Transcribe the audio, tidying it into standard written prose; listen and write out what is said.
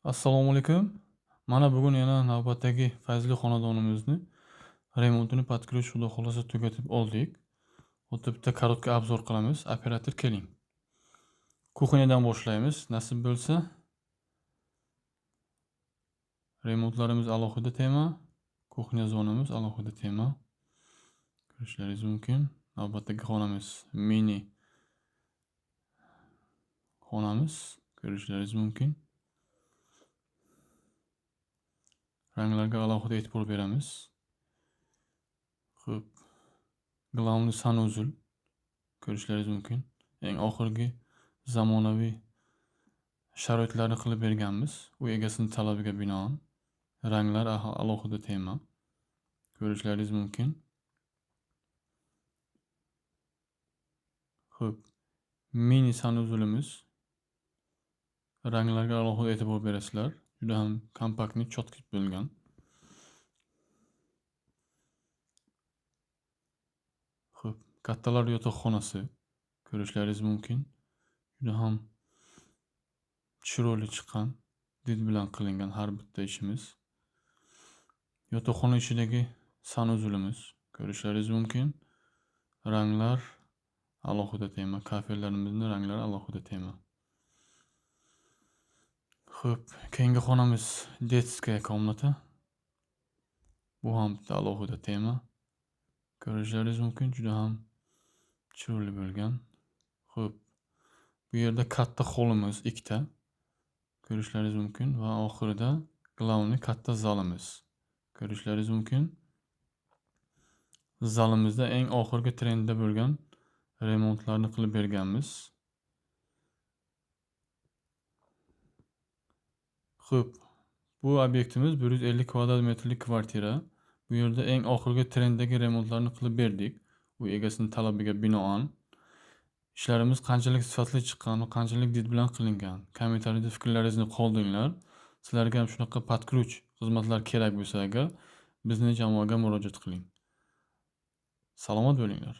Assalomu alaykum. Mana bugun yana navbatdagi fayzli xonadonimizni remontini podключ xudo xolasa tugatib oldik. O'ta bitta kороткий obzor qilamiz. Operator keling. Kuxnyadan boshlaymiz. Nasib bo'lsa, remontlarimiz alohida tema, kuxnya zonamiz alohida tema. Ko'rishlaringiz mumkin. Navbatdagi xonamiz mini xonamiz. Ko'rishlaringiz mumkin. Ranglarga alohida e'tibor beramiz. Xo'p. Glавный sanuzul ko'rishlaringiz mumkin. Eng oxirgi zamonaviy sharoitlarni qilib berganmiz. U egasining talabiga binoan ranglar alohida tema. Ko'rishlaringiz mumkin. Xo'p. Mini sanuzulimiz. Ranglarga alohida e'tibor berasizlar. Juda ham kompaktni, cho'tki bo'lgan. Xo'p, kattalar yotoqxonasi ko'rishlaringiz mumkin. Juda ham chiroyli chiqqan, did bilan qilingan har bitta ishimiz. Yotoqxona ichidagi sanuzulimiz ko'rishlaringiz mumkin. Ranglar alohida tema. Kafelarimizning ranglari alohida tema. Xo'p, keyingi xonamiz детская комната. Bu ham bitta alohida tema. Ko'rishlaringiz mumkin, juda ham chiroyli bo'lgan. Xo'p, bu yerda katta holimiz ikkita. Ko'rishlaringiz mumkin va oxirida главный katta zalimiz. Ko'rishlaringiz mumkin. Zalimizda eng oxirgi trendda bo'lgan remontlarni qilib berganmiz. Xo'p, bu obyektimiz 150 kvadrat metrlik kvartira. Bu yerda eng oxirgi trenddagi remontlarni qilib berdik. U egasining talabiga binoan. Ishlarimiz qanchalik sifatli chiqqan va qanchalik did bilan qilingan. Kommentariyada fikrlaringizni qoldiringlar. Sizlarga ham shunaqa podключ xizmatlar kerak bo'lsa agar bizning jamoaga murojaat qiling. Salomat bo'linglar.